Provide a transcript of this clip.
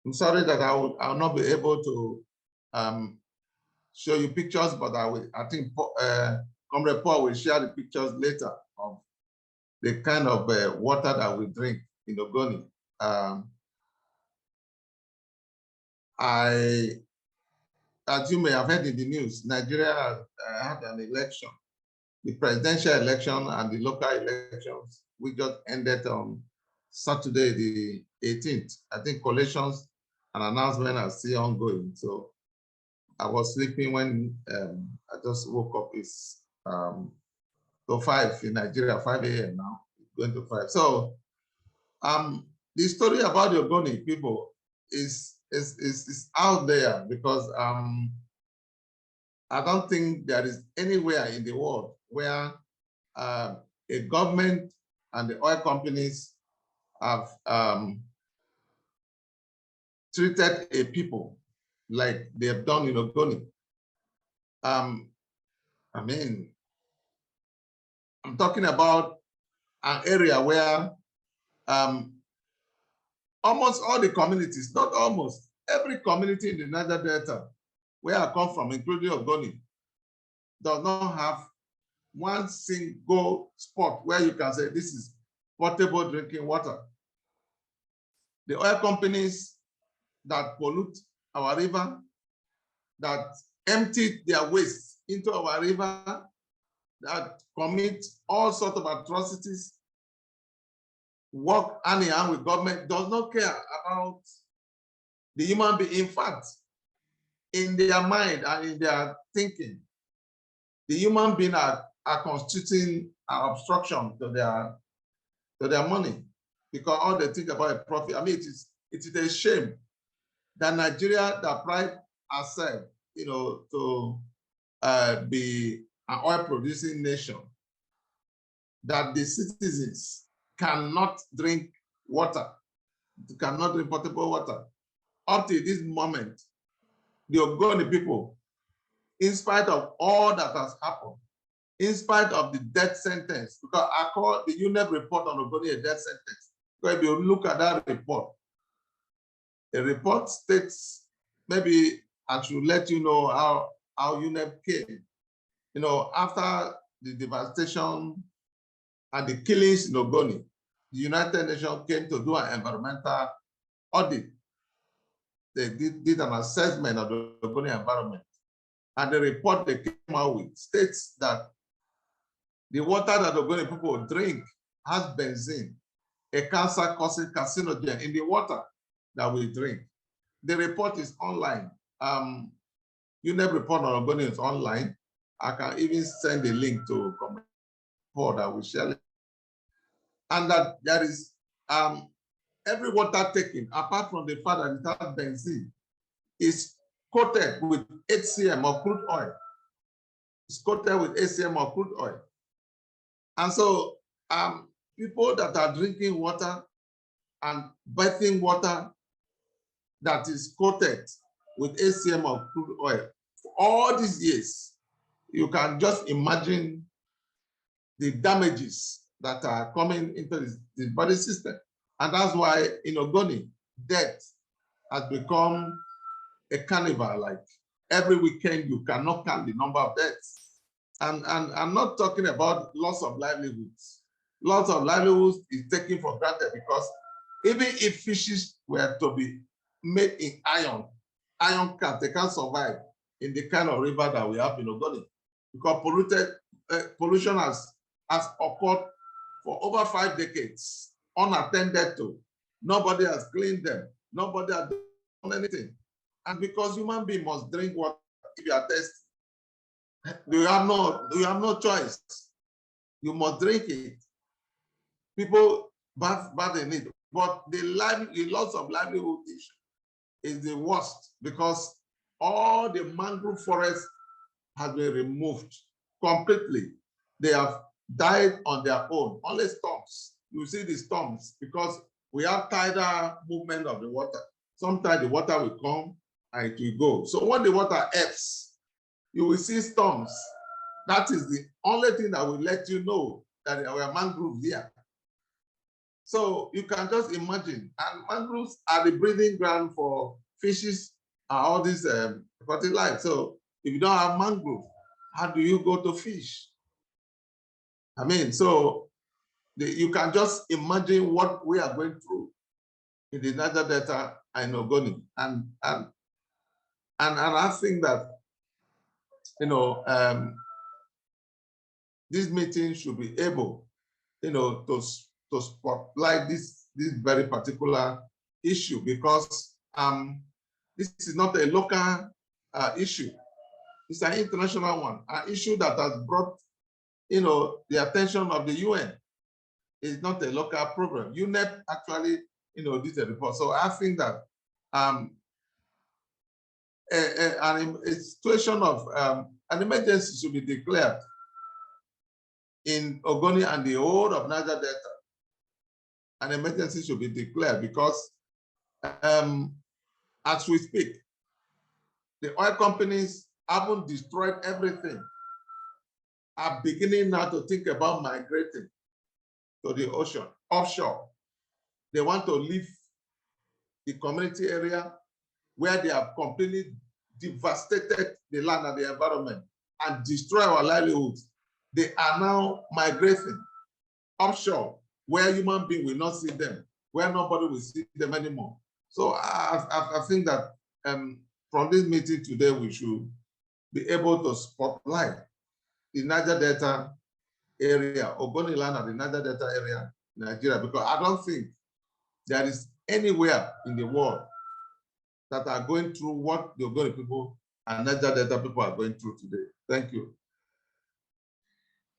I'm sorry that I'll not be able to show you pictures, but I think Comrade Paul will share the pictures later of the kind of water that we drink in Ogoni. As you may have heard in the news, Nigeria had an election, the presidential election and the local elections. We just ended on Saturday, the 18th. I think collations and announcement are still ongoing. So I was sleeping when I just woke up. It's so 5 in Nigeria, 5 a.m. now, going to 5. So the story about the Ogoni people is out there because I don't think there is anywhere in the world where a government and the oil companies have treated a people like they have done in Ogoni. I mean, I'm talking about an area where almost all the communities, not almost, every community in the Niger Delta where I come from, including Ogoni, does not have one single spot where you can say this is potable drinking water. The oil companies that pollute our river, that empty their waste into our river, that commit all sorts of atrocities, work hand in hand with government, does not care about the human being. In fact, in their mind and in their thinking, the human beings are constituting an obstruction to their money, because all they think about is profit. I mean, it is a shame that Nigeria, that pride ourselves, to be an oil-producing nation, that the citizens cannot drink water, cannot drink potable water. Up to this moment, the Ogoni people, in spite of all that has happened, in spite of the death sentence, because I call the UNEP report on Ogoni a death sentence. Because if you look at that report, the report states, maybe I should let you know how UNEP came. After the devastation and the killings in Ogoni, the United Nations came to do an environmental audit. They did an assessment of the Ogoni environment. And the report they came out with states that the water that Ogoni people drink has benzene, a cancer-causing carcinogen in the water that we drink. The report is online. UNEP report on Ogoni is online. I can even send a link to comment that we share. And that there is every water taken, apart from the fact that it has benzene, is coated with HCM or crude oil. It's coated with HCM or crude oil. And so people that are drinking water and bathing water that is coated with HCM or crude oil for all these years, you can just imagine the damages that are coming into the body system. And that's why in Ogoni, death has become a carnival. Like every weekend, you cannot count the number of deaths. And I'm not talking about loss of livelihoods. Loss of livelihoods is taken for granted, because even if fishes were to be made in iron they can't survive in the kind of river that we have in Ogoni, because pollution has occurred for over 5 decades, unattended to. Nobody has cleaned them. Nobody has done anything. And because human beings must drink water if you are thirsty, you have no choice. You must drink it. People bath in it. But the loss of livelihood is the worst, because all the mangrove forest has been removed completely. They have died on their own. Only storms. You see the storms, because we have tidal movement of the water. Sometimes the water will come and it will go. So when the water ebbs, you will see storms. That is the only thing that will let you know that there were mangroves here. So you can just imagine, and mangroves are the breeding ground for fishes and all this aquatic life. So if you don't have mangrove, how do you go to fish? I mean, so you can just imagine what we are going through in the Niger Delta and Ogoni. And I think that, this meeting should be able, to spotlight this very particular issue, because this is not a local issue. It's an international one, an issue that has brought, the attention of the UN. It's not a local problem. UNEP actually, did a report. So I think that a situation of an emergency should be declared in Ogoni and the whole of Niger Delta. An emergency should be declared because, as we speak, the oil companies haven't destroyed everything, are beginning now to think about migrating to the ocean, offshore. They want to leave the community area where they have completely devastated the land and the environment and destroy our livelihoods. They are now migrating offshore, where human beings will not see them, where nobody will see them anymore. So I think that from this meeting today, we should be able to spotlight the Niger Delta area, Ogoniland and the Niger Delta area, Nigeria, because I don't think there is anywhere in the world that are going through what the Ogoni people and Niger Delta people are going through today. Thank you.